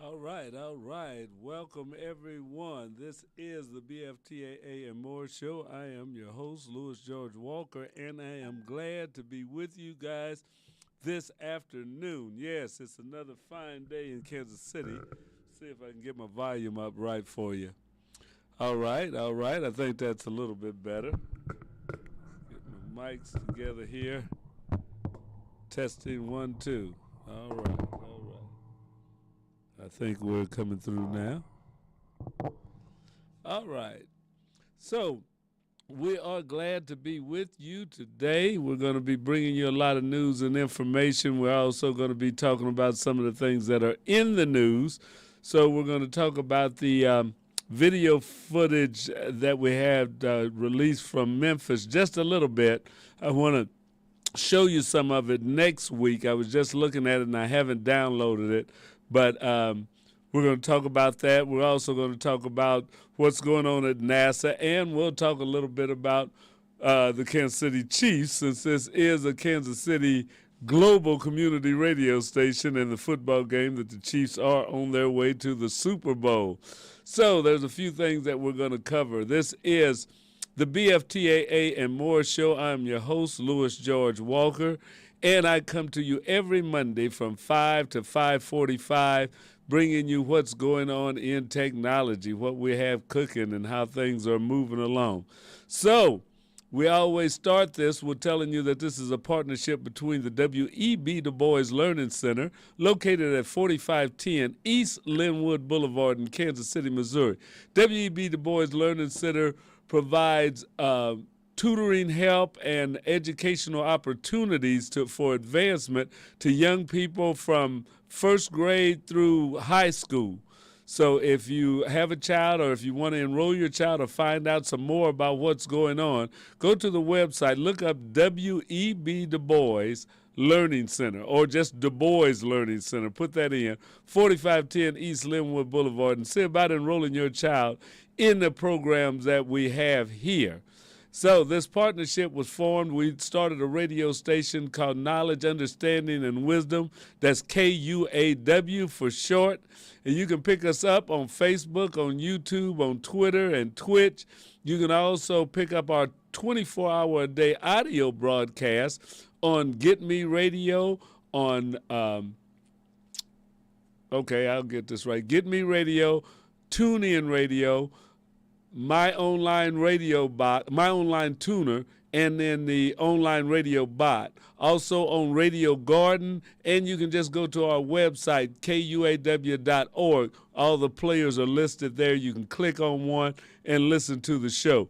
All right, all right. Welcome, everyone. This is the BFTAA and More Show. I am your host, Louis George Walker, and I am glad to be with you guys this afternoon. Yes, it's another fine day in Kansas City. See if I can get my volume up right for you. All right, all right. I think that's a little bit better. Get my mics together here. Testing 1, 2. All right, all right. I think we're coming through now. All right. So, we are glad to be with you today. We're going to be bringing you a lot of news and information. We're also going to be talking about some of the things that are in the news. So, we're going to talk about the video footage that we had released from Memphis just a little bit. I want to show you some of it next week. I was just looking at it and I haven't downloaded it, but we're going to talk about that. We're also going to talk about what's going on at NASA, and we'll talk a little bit about the Kansas City Chiefs, since this is a Kansas City global community radio station and the football game that the Chiefs are on their way to the Super Bowl. So there's a few things that we're going to cover. This is the BFTAA and More Show. I'm your host, Louis George Walker, and I come to you every Monday from 5 to 5:45, bringing you what's going on in technology, what we have cooking, and how things are moving along. So we always start this with telling you that this is a partnership between the W.E.B. Du Bois Learning Center, located at 4510 East Linwood Boulevard in Kansas City, Missouri. W.E.B. Du Bois Learning Center provides tutoring help and educational opportunities for advancement to young people from first grade through high school. So if you have a child or if you want to enroll your child or find out some more about what's going on, go to the website, look up W.E.B. Du Bois Learning Center, or just Du Bois Learning Center. Put that in, 4510 East Linwood Boulevard, and see about enrolling your child in the programs that we have here. So this partnership was formed. We started a radio station called Knowledge, Understanding, and Wisdom. That's KUAW for short. And you can pick us up on Facebook, on YouTube, on Twitter, and Twitch. You can also pick up our 24-hour-a-day audio broadcast on Get Me Radio, on, okay, I'll get this right, Get Me Radio, TuneIn Radio, My Online Radio Bot, My Online Tuner, and then the online radio bot. Also on Radio Garden, and you can just go to our website, KUAW.org. All the players are listed there. You can click on one and listen to the show.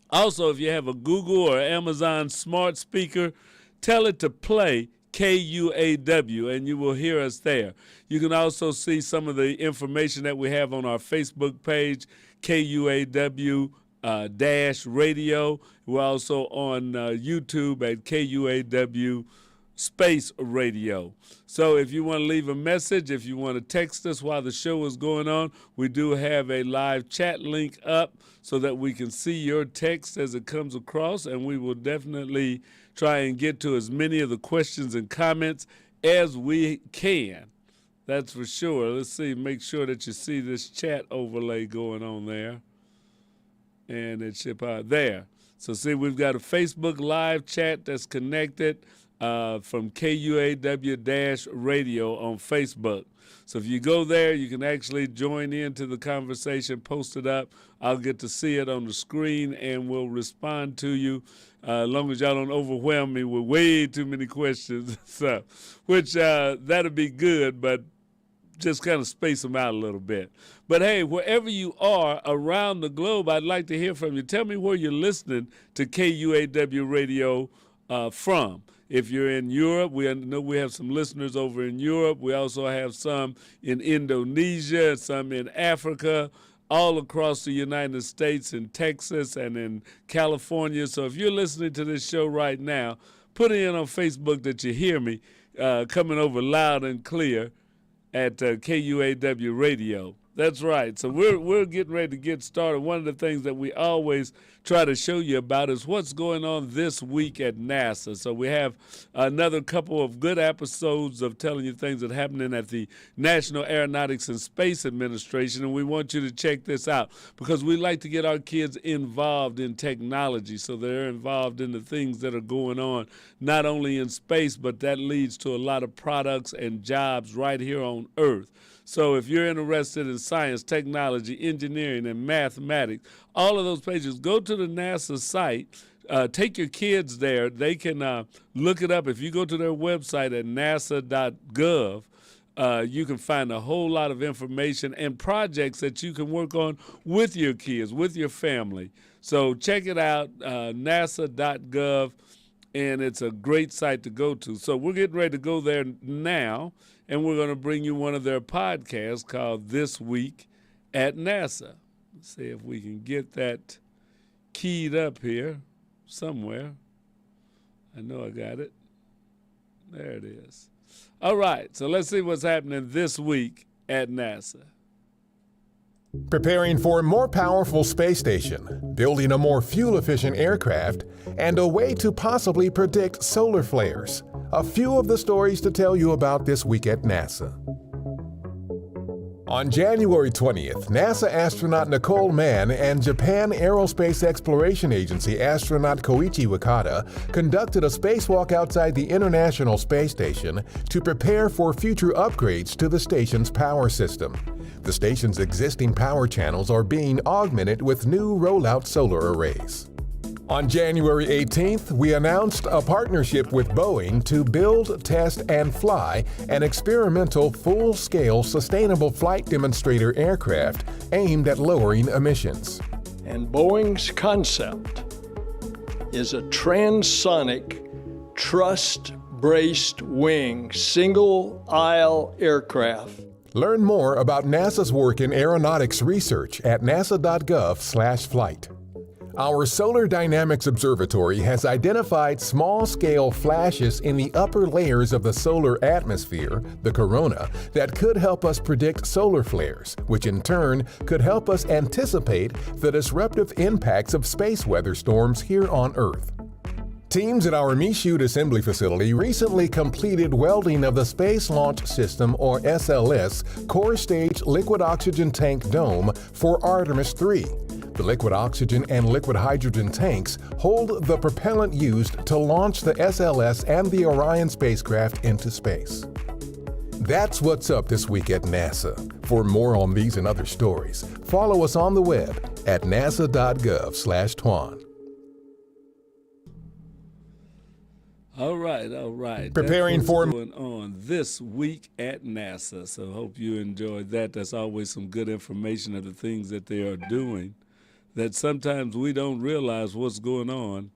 Also, if you have a Google or Amazon smart speaker, tell it to play KUAW, and you will hear us there. You can also see some of the information that we have on our Facebook page, KUAW radio. We're also on YouTube at KUAW Space Radio. So if you want to leave a message, if you want to text us while the show is going on, we do have a live chat link up so that we can see your text as it comes across, and we will definitely try and get to as many of the questions and comments as we can. That's for sure. Let's see, make sure that you see this chat overlay going on there. And it should there. So see, we've got a Facebook live chat that's connected from KUAW-radio on Facebook. So if you go there, you can actually join into the conversation, post it up. I'll get to see it on the screen, and we'll respond to you as long as y'all don't overwhelm me with way too many questions. So, which that'll be good, but just kind of space them out a little bit. But hey, wherever you are around the globe, I'd like to hear from you. Tell me where you're listening to KUAW Radio from. If you're in Europe, we know we have some listeners over in Europe. We also have some in Indonesia, some in Africa, all across the United States, in Texas and in California. So if you're listening to this show right now, put it in on Facebook that you hear me coming over loud and clear at KUAW Radio. That's right. So we're getting ready to get started. One of the things that we always try to show you about is what's going on this week at NASA. So we have another couple of good episodes of telling you things that are happening at the National Aeronautics and Space Administration, and we want you to check this out because we like to get our kids involved in technology so they're involved in the things that are going on not only in space, but that leads to a lot of products and jobs right here on Earth. So if you're interested in science, technology, engineering, and mathematics, all of those pages, go to the NASA site. Take your kids there. They can look it up. If you go to their website at nasa.gov, you can find a whole lot of information and projects that you can work on with your kids, with your family. So check it out, nasa.gov, and it's a great site to go to. So we're getting ready to go there now, and we're going to bring you one of their podcasts called This Week at NASA. Let's see if we can get that keyed up here somewhere. I know I got it. There it is. All right, so let's see what's happening this week at NASA. Preparing for a more powerful space station, building a more fuel-efficient aircraft, and a way to possibly predict solar flares. A few of the stories to tell you about this week at NASA. On January 20th, NASA astronaut Nicole Mann and Japan Aerospace Exploration Agency astronaut Koichi Wakata conducted a spacewalk outside the International Space Station to prepare for future upgrades to the station's power system. The station's existing power channels are being augmented with new rollout solar arrays. On January 18th, we announced a partnership with Boeing to build, test, and fly an experimental full-scale sustainable flight demonstrator aircraft aimed at lowering emissions. And Boeing's concept is a transonic, truss-braced wing, single-aisle aircraft. Learn more about NASA's work in aeronautics research at nasa.gov/flight. Our Solar Dynamics Observatory has identified small-scale flashes in the upper layers of the solar atmosphere, the corona, that could help us predict solar flares, which in turn could help us anticipate the disruptive impacts of space weather storms here on Earth. Teams at our Michoud Assembly Facility recently completed welding of the Space Launch System, or SLS, core stage liquid oxygen tank dome for Artemis 3. The liquid oxygen and liquid hydrogen tanks hold the propellant used to launch the SLS and the Orion spacecraft into space. That's what's up this week at NASA. For more on these and other stories, follow us on the web at nasa.gov/twan. All right. Preparing That's for what's going on this week at NASA. So hope you enjoyed that. That's always some good information of the things that they are doing, that sometimes we don't realize what's going on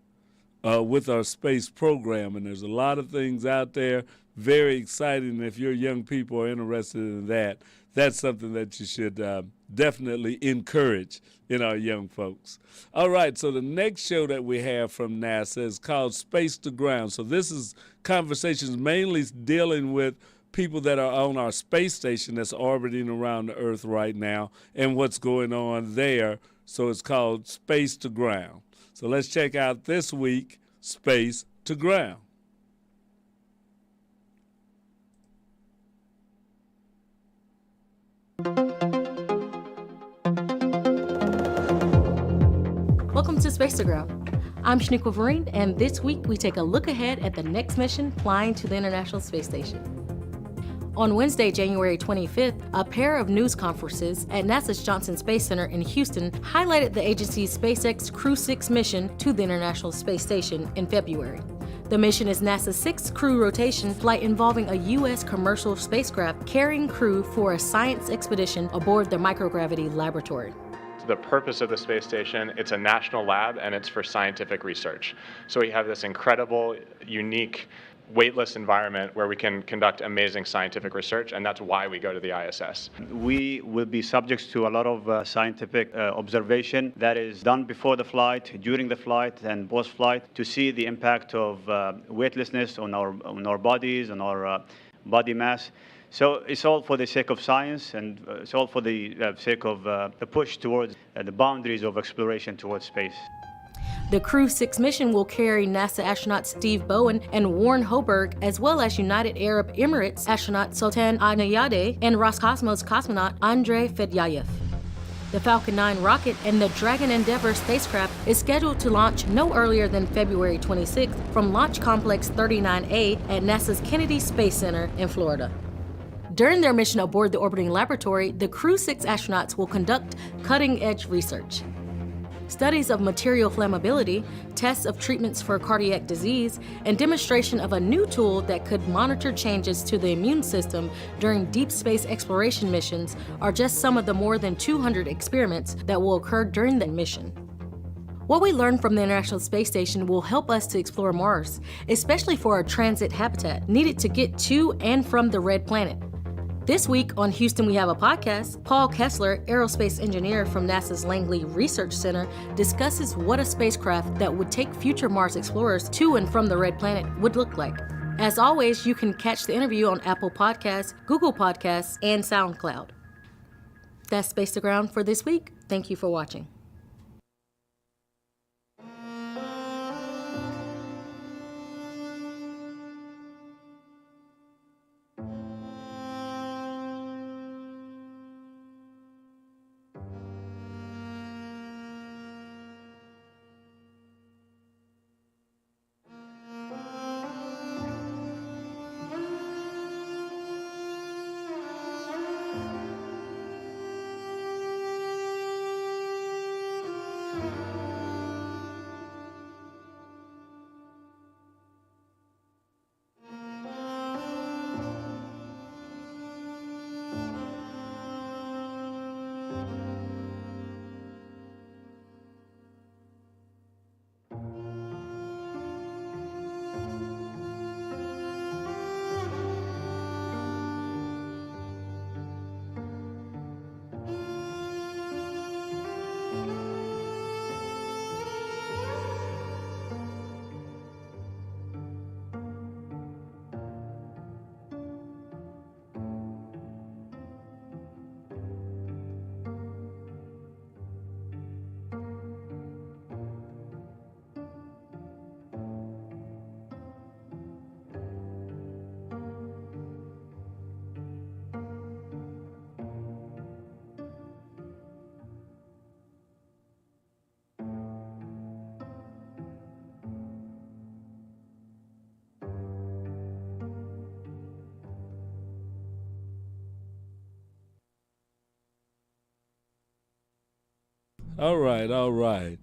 with our space program. And there's a lot of things out there, very exciting. If your young people are interested in that, that's something that you should definitely encourage in our young folks. All right, so the next show that we have from NASA is called Space to Ground. So this is conversations mainly dealing with people that are on our space station that's orbiting around the Earth right now and what's going on there. So it's called Space to Ground. So let's check out this week, Space to Ground. Welcome to Space to Ground. I'm Shaniqua Vereen, and this week we take a look ahead at the next mission flying to the International Space Station. On Wednesday, January 25th, a pair of news conferences at NASA's Johnson Space Center in Houston highlighted the agency's SpaceX Crew 6 mission to the International Space Station in February. The mission is NASA's 6th crew rotation flight involving a U.S. commercial spacecraft carrying crew for a science expedition aboard the microgravity laboratory. The purpose of the space station, it's a national lab and it's for scientific research. So we have this incredible, unique, weightless environment where we can conduct amazing scientific research, and that's why we go to the ISS. We will be subject to a lot of scientific observation that is done before the flight, during the flight, and post-flight to see the impact of weightlessness on our bodies, on our body mass. So it's all for the sake of science, and it's all for the sake of the push towards the boundaries of exploration towards space. The Crew 6 mission will carry NASA astronaut Steve Bowen and Warren Hoburg, as well as United Arab Emirates astronaut Sultan Al-Nayadeh and Roscosmos cosmonaut Andrei Fedyayev. The Falcon 9 rocket and the Dragon Endeavour spacecraft is scheduled to launch no earlier than February 26th from Launch Complex 39A at NASA's Kennedy Space Center in Florida. During their mission aboard the orbiting laboratory, the Crew 6 astronauts will conduct cutting-edge research. Studies of material flammability, tests of treatments for cardiac disease, and demonstration of a new tool that could monitor changes to the immune system during deep space exploration missions are just some of the more than 200 experiments that will occur during the mission. What we learn from the International Space Station will help us to explore Mars, especially for our transit habitat needed to get to and from the Red Planet. This week on Houston We Have a Podcast, Paul Kessler, aerospace engineer from NASA's Langley Research Center, discusses what a spacecraft that would take future Mars explorers to and from the Red Planet would look like. As always, you can catch the interview on Apple Podcasts, Google Podcasts, and SoundCloud. That's Space to Ground for this week. Thank you for watching. All right.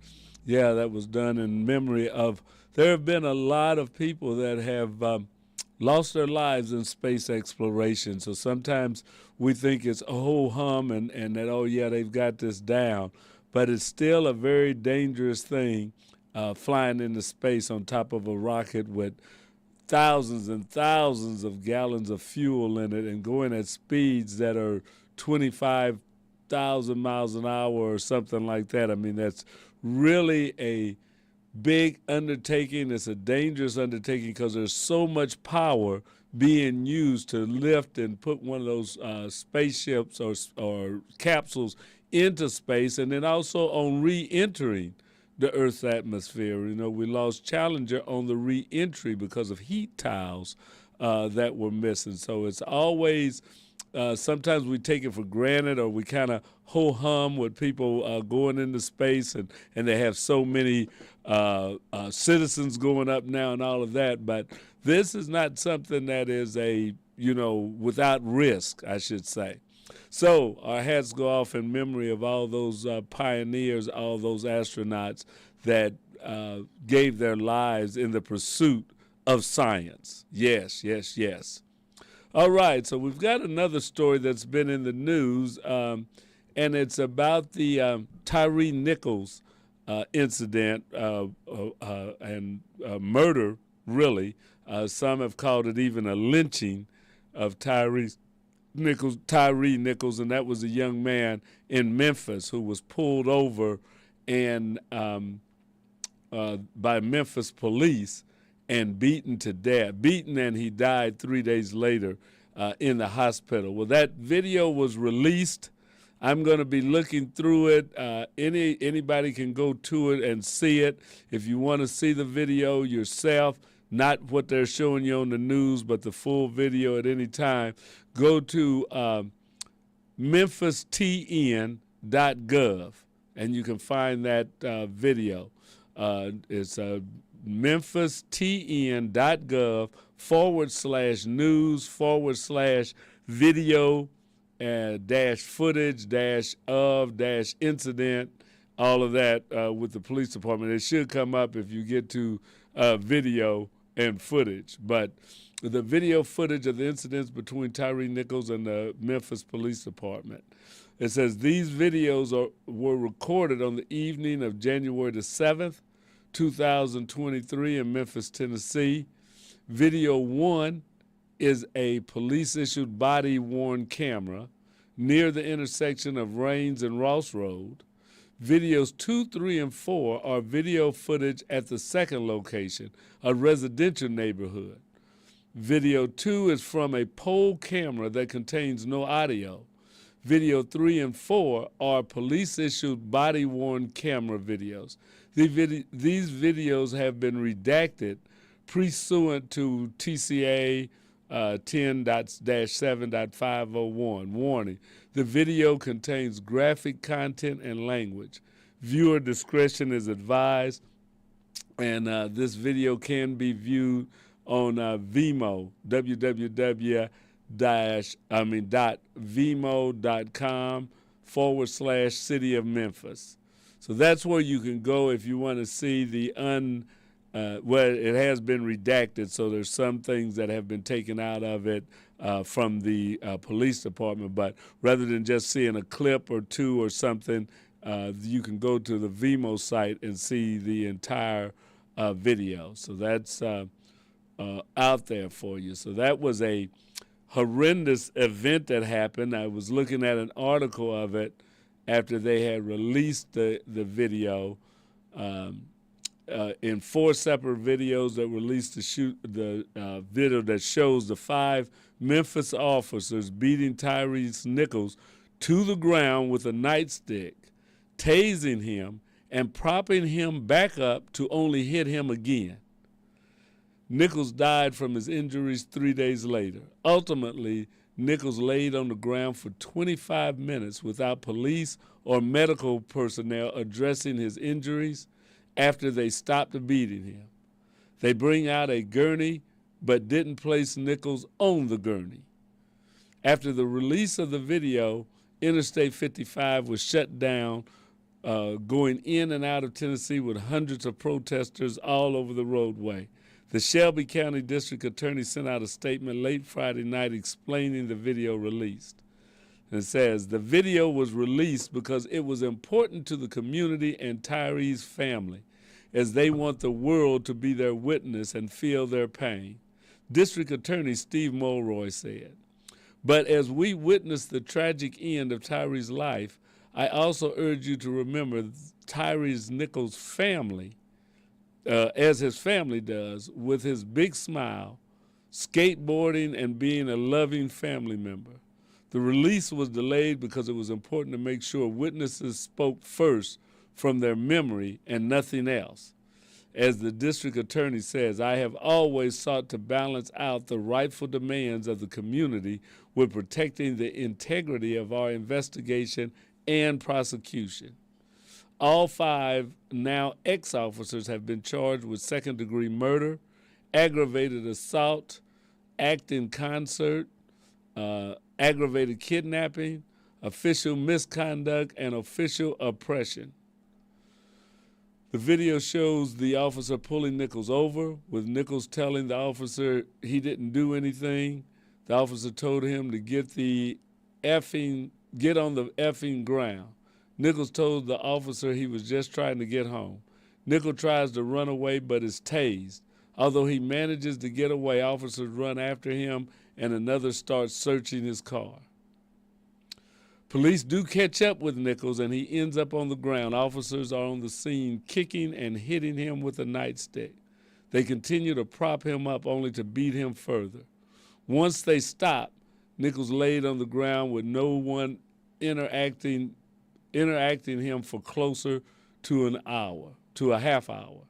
Yeah, that was done in memory of, there have been a lot of people that have lost their lives in space exploration. So sometimes we think it's a whole hum and that, oh yeah, they've got this down. But it's still a very dangerous thing, flying into space on top of a rocket with thousands and thousands of gallons of fuel in it and going at speeds that are 25,000 miles an hour or something like that. I mean, that's really a big undertaking. It's a dangerous undertaking because there's so much power being used to lift and put one of those spaceships or capsules into space, and then also on re-entering the Earth's atmosphere. You know, we lost Challenger on the re-entry because of heat tiles that were missing. So it's always, sometimes we take it for granted, or we kind of ho-hum with people going into space, and they have so many citizens going up now and all of that. But this is not something that is without risk, I should say. So our hats go off in memory of all those pioneers, all those astronauts that gave their lives in the pursuit of science. Yes. All right, so we've got another story that's been in the news, and it's about the Tyree Nichols incident and murder, really. Some have called it even a lynching of Tyree Nichols, and that was a young man in Memphis who was pulled over and by Memphis police and beaten to death. Beaten, and he died 3 days later in the hospital. Well, that video was released. I'm going to be looking through it. Anybody can go to it and see it. If you want to see the video yourself, not what they're showing you on the news, but the full video at any time, go to memphistn.gov, and you can find that video. It's memphistn.gov/news/video -footage-of-incident, all of that with the police department. It should come up if you get to video and footage. But the video footage of the incidents between Tyree Nichols and the Memphis Police Department. It says these videos were recorded on the evening of January the 7th, 2023 in Memphis, Tennessee. Video 1 is a police-issued body-worn camera near the intersection of Rains and Ross Road. Videos 2, 3, and 4 are video footage at the second location, a residential neighborhood. Video 2 is from a pole camera that contains no audio. Video 3 and 4 are police-issued body-worn camera videos. These videos have been redacted pursuant to TCA 10-7.501. Warning, the video contains graphic content and language. Viewer discretion is advised, and this video can be viewed on Vimeo, www.vimeo.com/City of Memphis. So that's where you can go if you want to see the well, it has been redacted, so there's some things that have been taken out of it from the police department. But rather than just seeing a clip or two or something, you can go to the Vimeo site and see the entire video. So that's out there for you. So that was a horrendous event that happened. I was looking at an article of it after they had released the video. In 4 separate videos that released the video that shows the 5 Memphis officers beating Tyree Nichols to the ground with a nightstick, tasing him, and propping him back up to only hit him again. Nichols died from his injuries 3 days later. Ultimately, Nichols laid on the ground for 25 minutes without police or medical personnel addressing his injuries after they stopped beating him. They bring out a gurney but didn't place Nichols on the gurney. After the release of the video, Interstate 55 was shut down, going in and out of Tennessee with hundreds of protesters all over the roadway. The Shelby County District Attorney sent out a statement late Friday night explaining the video released. It says, the video was released because it was important to the community and Tyree's family, as they want the world to be their witness and feel their pain. District Attorney Steve Mulroy said, but as we witness the tragic end of Tyree's life, I also urge you to remember Tyree Nichols' family, as his family does, with his big smile, skateboarding, and being a loving family member. The release was delayed because it was important to make sure witnesses spoke first from their memory and nothing else. As the district attorney says, I have always sought to balance out the rightful demands of the community with protecting the integrity of our investigation and prosecution. All 5 now ex-officers have been charged with second-degree murder, aggravated assault, act in concert, aggravated kidnapping, official misconduct, and official oppression. The video shows the officer pulling Nichols over, with Nichols telling the officer he didn't do anything. The officer told him to get on the effing ground. Nichols told the officer he was just trying to get home. Nichols tries to run away but is tased. Although he manages to get away, officers run after him and another starts searching his car. Police do catch up with Nichols and he ends up on the ground. Officers are on the scene kicking and hitting him with a nightstick. They continued to prop him up only to beat him further. Once they stopped, Nichols laid on the ground with no one interacting him for closer to a half hour.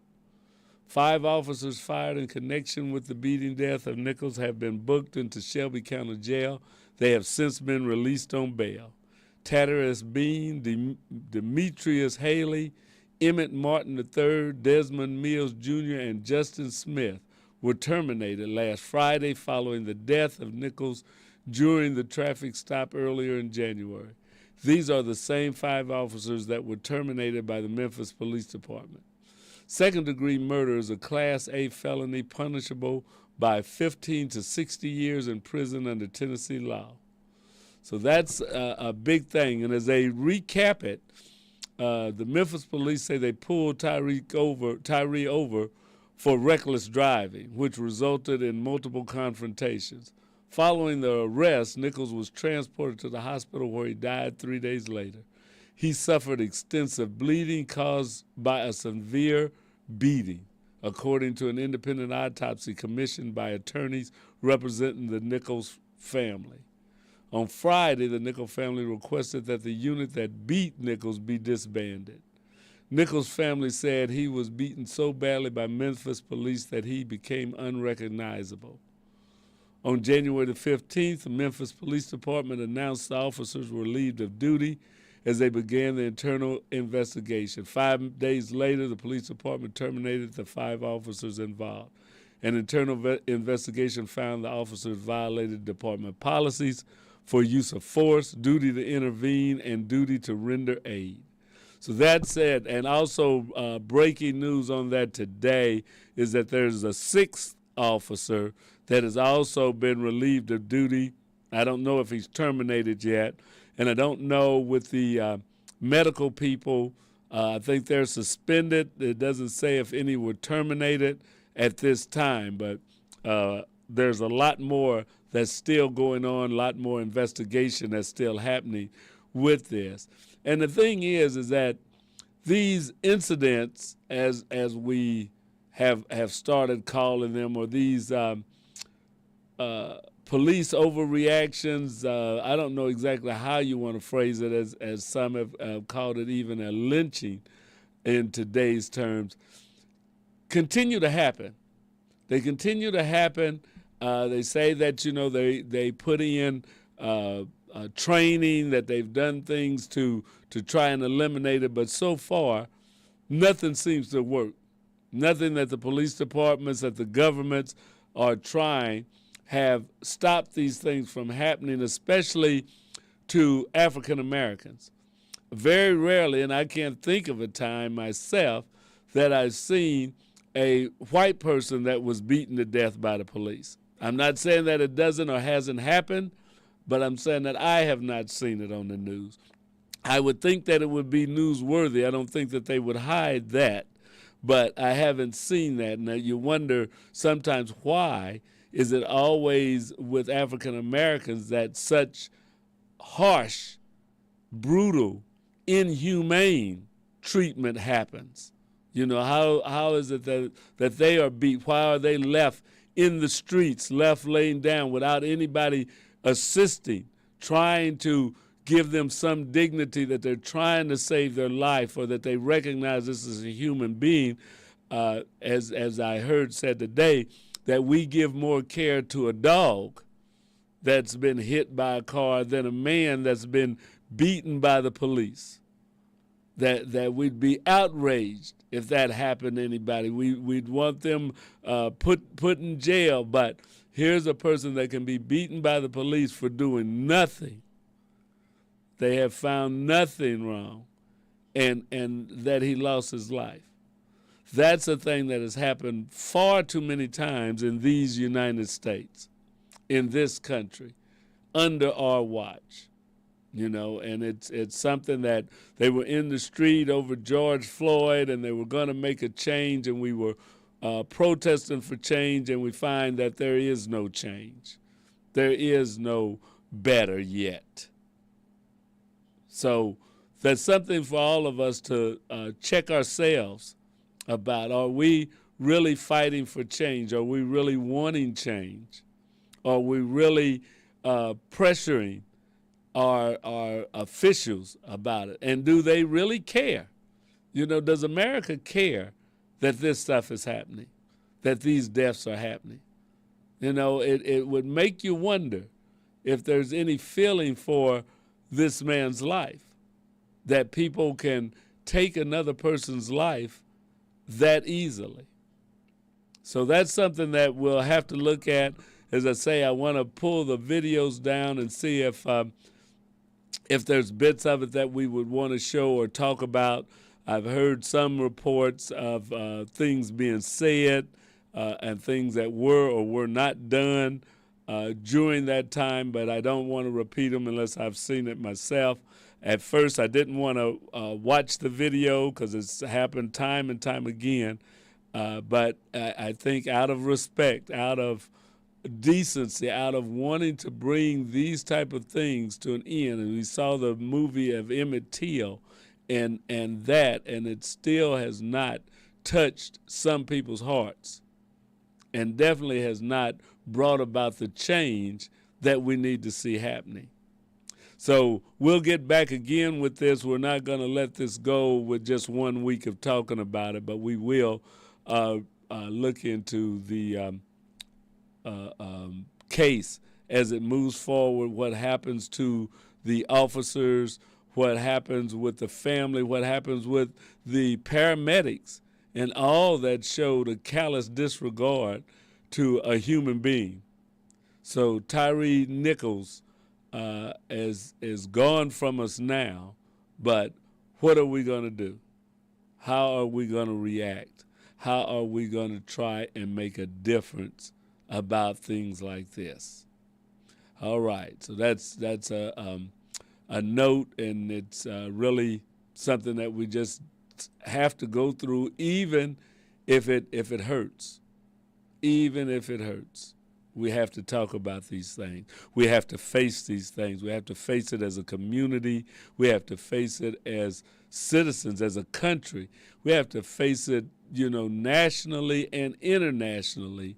5 officers fired in connection with the beating death of Nichols have been booked into Shelby County Jail. They have since been released on bail. Tatteras Bean, Demetrius Haley, Emmett Martin III, Desmond Mills Jr., and Justin Smith were terminated last Friday following the death of Nichols during the traffic stop earlier in January. These are the same 5 officers that were terminated by the Memphis Police Department. Second-degree murder is a Class A felony punishable by 15 to 60 years in prison under Tennessee law. So that's a big thing. And as they recap it, the Memphis police say they pulled Tyree over for reckless driving, which resulted in multiple confrontations. Following the arrest, Nichols was transported to the hospital where he died 3 days later. He suffered extensive bleeding caused by a severe beating, according to an independent autopsy commissioned by attorneys representing the Nichols family. On Friday, the Nichols family requested that the unit that beat Nichols be disbanded. Nichols' family said he was beaten so badly by Memphis police that he became unrecognizable. On January the 15th, the Memphis Police Department announced the officers were relieved of duty as they began the internal investigation. 5 days later, the police department terminated the 5 officers involved. An internal investigation found the officers violated department policies for use of force, duty to intervene, and duty to render aid. So that's it. And also breaking news on that today is that there's a 6th officer that has also been relieved of duty. I don't know if he's terminated yet. And I don't know with the medical people, I think they're suspended. It doesn't say if any were terminated at this time, but there's a lot more that's still going on, a lot more investigation that's still happening with this. And the thing is that these incidents, as we have started calling them, or these police overreactions, I don't know exactly how you want to phrase it, as some have called it even a lynching in today's terms, continue to happen. They continue to happen. They say that, they put in training, that they've done things to try and eliminate it, but so far, nothing seems to work. Nothing that the police departments, that the governments are trying have stopped these things from happening, especially to African Americans. Very rarely, and I can't think of a time myself, that I've seen a white person that was beaten to death by the police. I'm not saying that it doesn't or hasn't happened, but I'm saying that I have not seen it on the news. I would think that it would be newsworthy. I don't think that they would hide that, but I haven't seen that. Now you wonder sometimes, why is it always with African Americans that such harsh, brutal, inhumane treatment happens? How is it that they are beat? Why are they left in the streets, left laying down without anybody assisting, trying to give them some dignity, that they're trying to save their life, or that they recognize this as a human being, as I heard said today, that we give more care to a dog that's been hit by a car than a man that's been beaten by the police. That we'd be outraged if that happened to anybody. We'd want them put in jail, but here's a person that can be beaten by the police for doing nothing. They have found nothing wrong, and that he lost his life. That's a thing that has happened far too many times in these United States, in this country, under our watch. And it's something that they were in the street over George Floyd, and they were going to make a change, and we were protesting for change, and we find that there is no change. There is no better yet. So that's something for all of us to check ourselves about. Are we really fighting for change? Are we really wanting change? Are we really pressuring our officials about it? And do they really care? You know, does America care that this stuff is happening, that these deaths are happening? You know, it would make you wonder if there's any feeling for this man's life, that people can take another person's life that easily. So that's something that we'll have to look at. As I say, I want to pull the videos down and see if there's bits of it that we would want to show or talk about. I've heard some reports of things being said and things that were or were not done during that time, but I don't want to repeat them unless I've seen it myself. At first, I didn't want to watch the video because it's happened time and time again, but I think out of respect, out of decency, out of wanting to bring these type of things to an end, and we saw the movie of Emmett Till, and it still has not touched some people's hearts, and definitely has not brought about the change that we need to see happening. So we'll get back again with this. We're not going to let this go with just 1 week of talking about it, but we will look into the case as it moves forward, what happens to the officers, what happens with the family, what happens with the paramedics, and all that showed a callous disregard to a human being. So Tyree Nichols is gone from us now, but what are we going to do? How are we going to react? How are we going to try and make a difference about things like this? All right, so that's a note, and it's really something that we just have to go through, even if it hurts. Even if it hurts, we have to talk about these things. We have to face these things. We have to face it as a community. We have to face it as citizens, as a country. We have to face it, you know, nationally and internationally,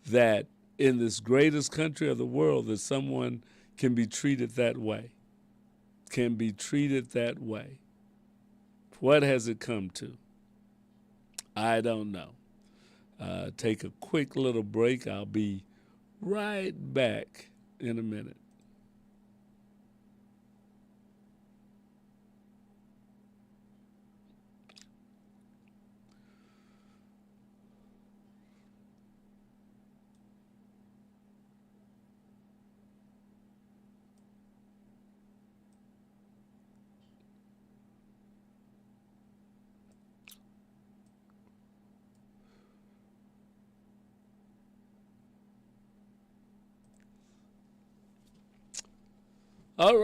that in this greatest country of the world, that someone can be treated that way, can be treated that way. What has it come to? I don't know. Take a quick little break. I'll be right back in a minute. All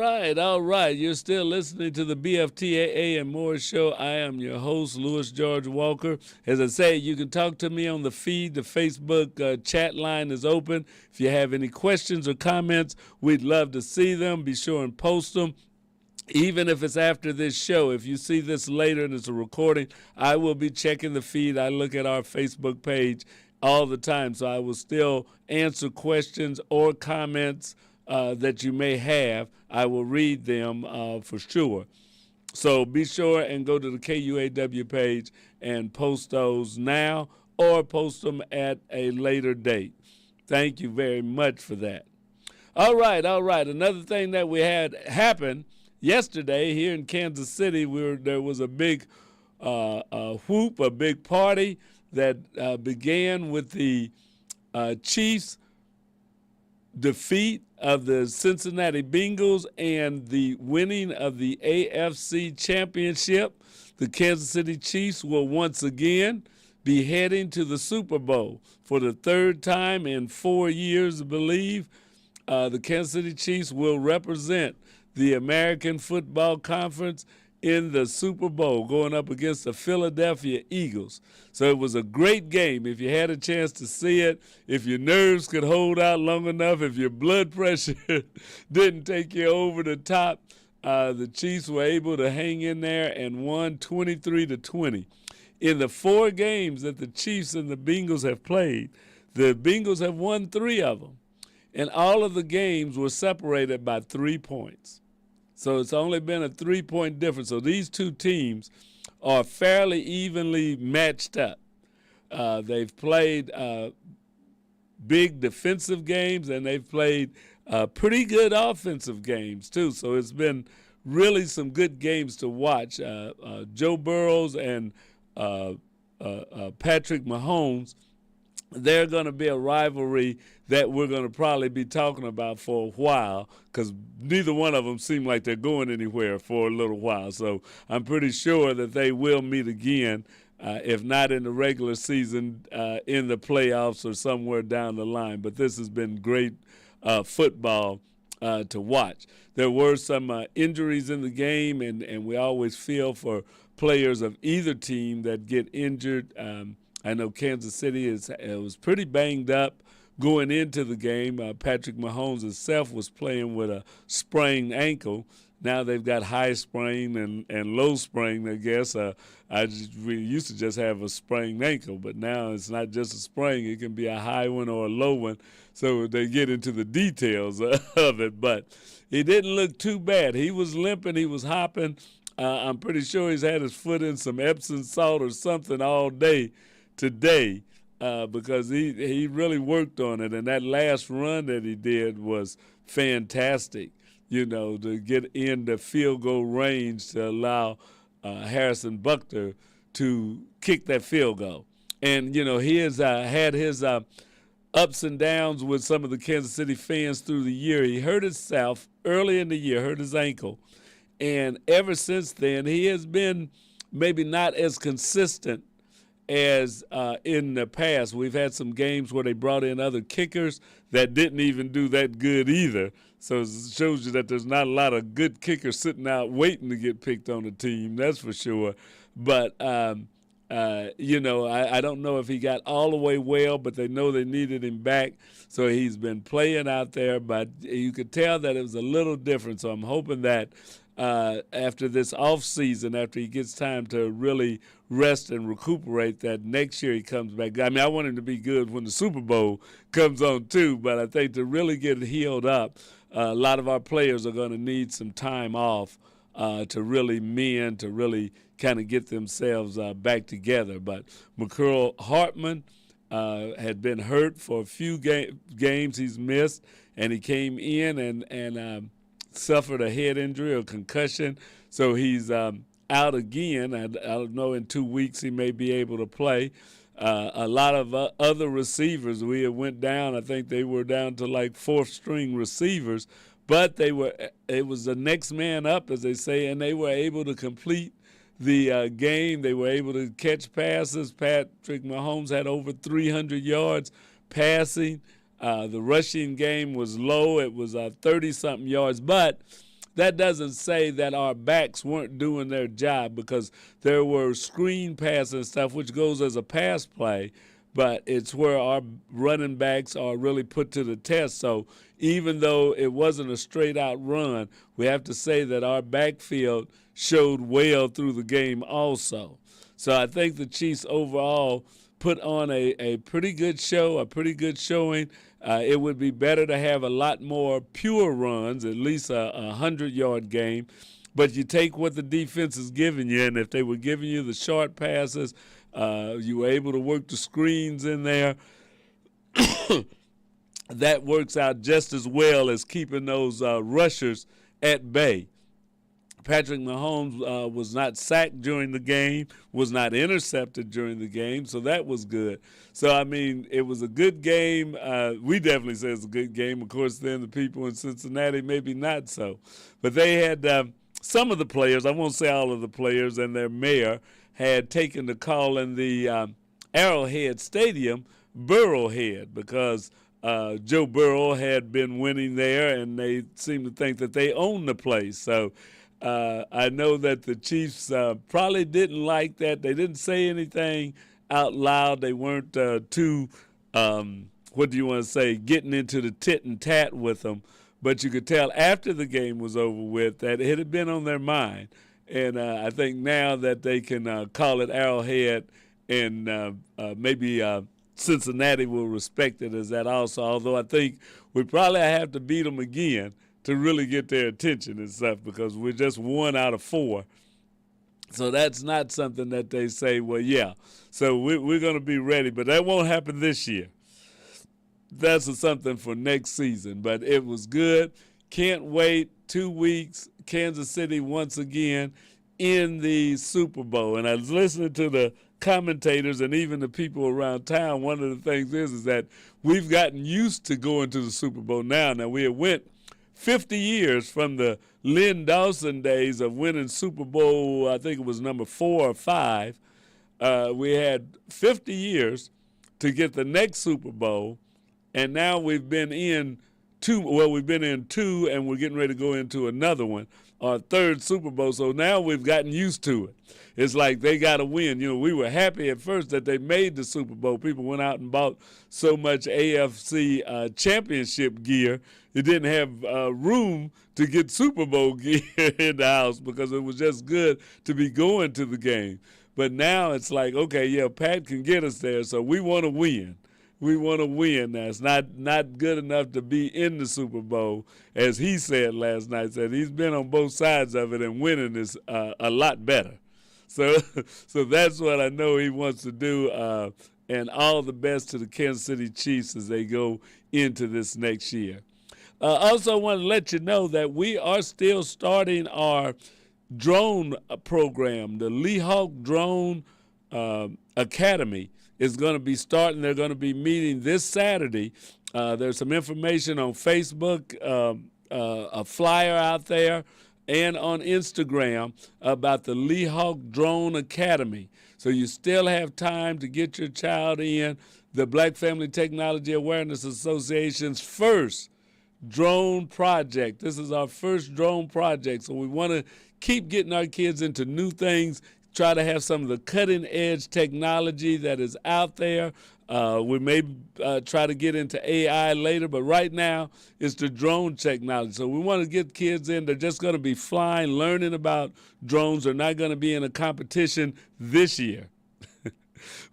right. You're still listening to the BFTAA and More show. I am your host, Louis George Walker. As I say, you can talk to me on the feed. The Facebook chat line is open. If you have any questions or comments, we'd love to see them. Be sure and post them. Even if it's after this show, if you see this later and it's a recording, I will be checking the feed. I look at our Facebook page all the time, so I will still answer questions or comments that you may have. I will read them for sure. So be sure and go to the KUAW page and post those now or post them at a later date. Thank you very much for that. All right. Another thing that we had happen yesterday here in Kansas City, there was a big whoop, a big party that began with the Chiefs' defeat of the Cincinnati Bengals and the winning of the AFC Championship. The Kansas City Chiefs will once again be heading to the Super Bowl for the third time in 4 years, I believe. The Kansas City Chiefs will represent the American Football Conference in the Super Bowl, going up against the Philadelphia Eagles. So it was a great game. If you had a chance to see it, if your nerves could hold out long enough, if your blood pressure didn't take you over the top, the Chiefs were able to hang in there and won 23-20. in the 4 games that the Chiefs and the Bengals have played, the Bengals have won 3 of them. And all of the games were separated by 3 points. So it's only been a 3-point difference. So these two teams are fairly evenly matched up. They've played big defensive games, and they've played pretty good offensive games too. So it's been really some good games to watch. Joe Burrows and Patrick Mahomes, they're going to be a rivalry that we're going to probably be talking about for a while, because neither one of them seem like they're going anywhere for a little while. So I'm pretty sure that they will meet again, if not in the regular season, in the playoffs or somewhere down the line. But this has been great football to watch. There were some injuries in the game, and we always feel for players of either team that get injured. I know Kansas City was pretty banged up going into the game. Patrick Mahomes himself was playing with a sprained ankle. Now they've got high sprain and low sprain, I guess. We used to just have a sprained ankle, but now it's not just a sprain. It can be a high one or a low one. So they get into the details of it. But he didn't look too bad. He was limping. He was hopping. I'm pretty sure he's had his foot in some Epsom salt or something all day today, because he really worked on it. And that last run that he did was fantastic, to get in the field goal range to allow Harrison Butker to kick that field goal. And, he has had his ups and downs with some of the Kansas City fans through the year. He hurt himself early in the year, hurt his ankle. And ever since then, he has been maybe not as consistent as in the past. We've had some games where they brought in other kickers that didn't even do that good either. So it shows you that there's not a lot of good kickers sitting out waiting to get picked on the team, that's for sure. But, I don't know if he got all the way well, but they know they needed him back. So he's been playing out there, but you could tell that it was a little different. So I'm hoping that after this off season, after he gets time to really rest and recuperate, that next year he comes back. I mean, I want him to be good when the Super Bowl comes on too, but I think to really get it healed up, a lot of our players are going to need some time off to really mend, to really kind of get themselves back together. But McCurl Hartman had been hurt for a few games he's missed, and he came in and suffered a head injury or concussion, so he's out again. I don't know, in 2 weeks he may be able to play. A lot of other receivers, we went down, I think they were down to like 4th string receivers, but it was the next man up, as they say, and they were able to complete the game. They were able to catch passes. Patrick Mahomes had over 300 yards passing. The rushing game was low. It was 30-something yards. But that doesn't say that our backs weren't doing their job, because there were screen passes and stuff, which goes as a pass play. But it's where our running backs are really put to the test. So even though it wasn't a straight-out run, we have to say that our backfield showed well through the game also. So I think the Chiefs overall put on a pretty good show, a pretty good showing. It would be better to have a lot more pure runs, at least a 100-yard game. But you take what the defense is giving you, and if they were giving you the short passes, you were able to work the screens in there. That works out just as well as keeping those rushers at bay. Patrick Mahomes was not sacked during the game, was not intercepted during the game, so that was good. So, I mean, it was a good game. We definitely say it's a good game. Of course, then the people in Cincinnati maybe not so. But they had some of the players, I won't say all of the players, and their mayor had taken the call in the Arrowhead Stadium Burrowhead, because Joe Burrow had been winning there, and they seemed to think that they owned the place. So I know that the Chiefs probably didn't like that. They didn't say anything out loud. They weren't too, getting into the tit and tat with them. But you could tell after the game was over with that it had been on their mind. And I think now that they can call it Arrowhead, and maybe Cincinnati will respect it as that also, although I think we probably have to beat them again to really get their attention and stuff, because we're just 1 out of 4. So that's not something that they say, well, yeah. So we're going to be ready, but that won't happen this year. That's something for next season, but it was good. Can't wait. 2 weeks, Kansas City once again in the Super Bowl. And I was listening to the commentators and even the people around town. One of the things is that we've gotten used to going to the Super Bowl now. Now, we have went 50 years from the Lynn Dawson days of winning Super Bowl, I think it was number 4 or 5. We had 50 years to get the next Super Bowl, and now we've been in 2. Well, we've been in 2, and we're getting ready to go into another one, our 3rd Super Bowl. So now we've gotten used to it. It's like they got to win. You know, we were happy at first that they made the Super Bowl. People went out and bought so much AFC championship gear. It didn't have room to get Super Bowl gear in the house because it was just good to be going to the game. But now it's like, okay, yeah, Pat can get us there, so we want to win. We want to win now. It's not good enough to be in the Super Bowl, as he said last night. Said he's been on both sides of it, and winning is a lot better. So that's what I know he wants to do. And all the best to the Kansas City Chiefs as they go into this next year. Also, want to let you know that we are still starting our drone program. The Leahawk Drone Academy is going to be starting. They're going to be meeting this Saturday. There's some information on Facebook, a flyer out there, and on Instagram about the Leahawk Drone Academy. So you still have time to get your child in. The Black Family Technology Awareness Association's first drone project. This is our first drone project. So we want to keep getting our kids into new things, try to have some of the cutting edge technology that is out there. We may try to get into AI later, but right now it's the drone technology. So we want to get kids in. They're just going to be flying, learning about drones. They're not going to be in a competition this year.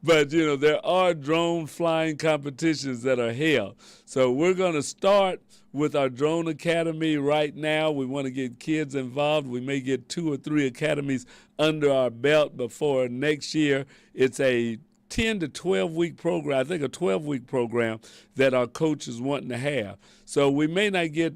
But, you know, there are drone flying competitions that are held. So we're going to start with our Drone Academy right now. We want to get kids involved. We may get 2 or 3 academies under our belt before next year. It's a 10 to 12-week program, I think a 12-week program that our coach is wanting to have. So we may not get,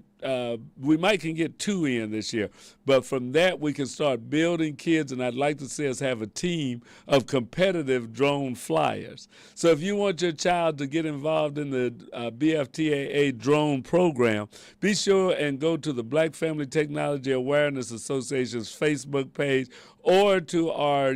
we might can get 2 in this year, but from that we can start building kids, and I'd like to see us have a team of competitive drone flyers. So if you want your child to get involved in the BFTAA drone program, be sure and go to the Black Family Technology Awareness Association's Facebook page or to our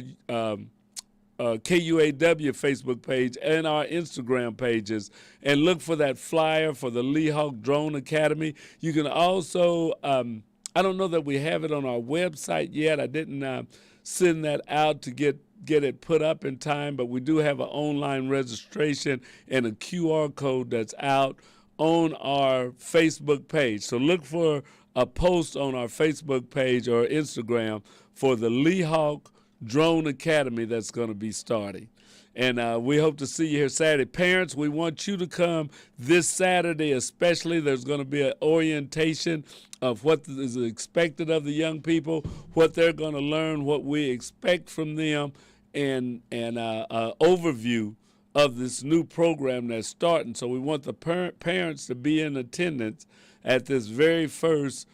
KUAW Facebook page and our Instagram pages, and look for that flyer for the Leahawk Drone Academy. You can also, I don't know that we have it on our website yet. I didn't send that out to get it put up in time, but we do have an online registration and a QR code that's out on our Facebook page. So look for a post on our Facebook page or Instagram for the Leahawk Drone Academy that's going to be starting. And we hope to see you here Saturday. Parents, we want you to come this Saturday especially. There's going to be an orientation of what is expected of the young people, what they're going to learn, what we expect from them, and an overview of this new program that's starting. So we want the parents to be in attendance at this very first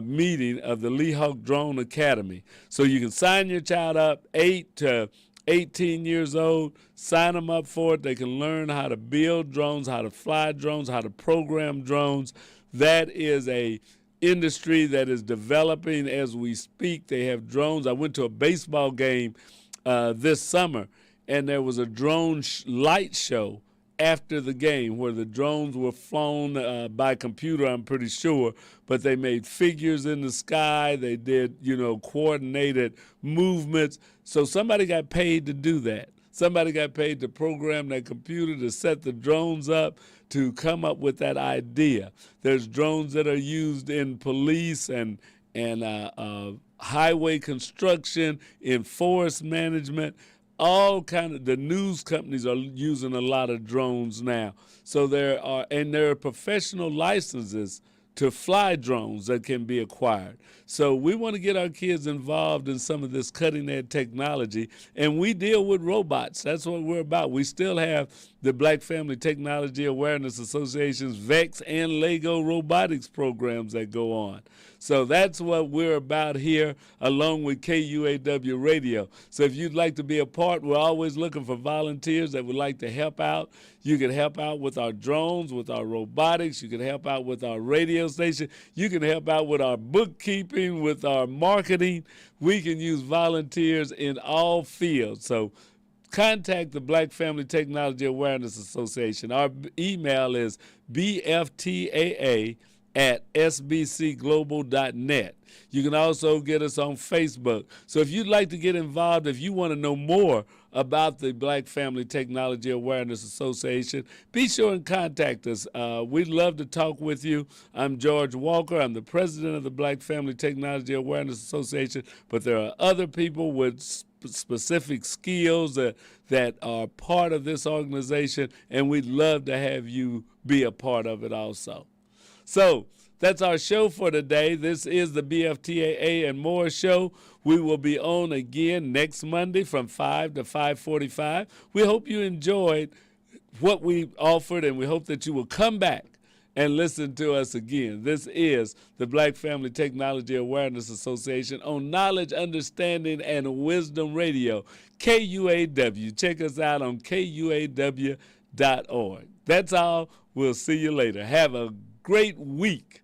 meeting of the Leahawk Drone Academy. So you can sign your child up, 8 to 18 years old, sign them up for it. They can learn how to build drones, how to fly drones, how to program drones. That is a industry that is developing as we speak. They have drones. I went to a baseball game this summer, and there was a drone light show after the game where the drones were flown by computer, I'm pretty sure, but they made figures in the sky. They did, coordinated movements. So somebody got paid to do that. Somebody got paid to program that computer to set the drones up to come up with that idea. There's drones that are used in police and highway construction, in forest management, all kind of, the news companies are using a lot of drones now. So there are professional licenses to fly drones that can be acquired. So we want to get our kids involved in some of this cutting edge technology, and we deal with robots. That's what we're about. We still have the Black Family Technology Awareness Association's VEX and Lego robotics programs that go on. So that's what we're about here, along with KUAW Radio. So if you'd like to be a part, we're always looking for volunteers that would like to help out. You can help out with our drones, with our robotics. You can help out with our radio station. You can help out with our bookkeeping, with our marketing. We can use volunteers in all fields. So contact the Black Family Technology Awareness Association. Our email is bftaa@sbcglobal.net. You can also get us on Facebook. So if you'd like to get involved, if you want to know more about the Black Family Technology Awareness Association, be sure and contact us. We'd love to talk with you. I'm George Walker. I'm the president of the Black Family Technology Awareness Association, but there are other people with specific skills that are part of this organization, and we'd love to have you be a part of it also. So that's our show for today. This is the BFTAA and More show. We will be on again next Monday from 5 to 5:45. We hope you enjoyed what we offered, and we hope that you will come back and listen to us again. This is the Black Family Technology Awareness Association on Knowledge, Understanding, and Wisdom Radio, KUAW. Check us out on KUAW.org. That's all. We'll see you later. Have a great week.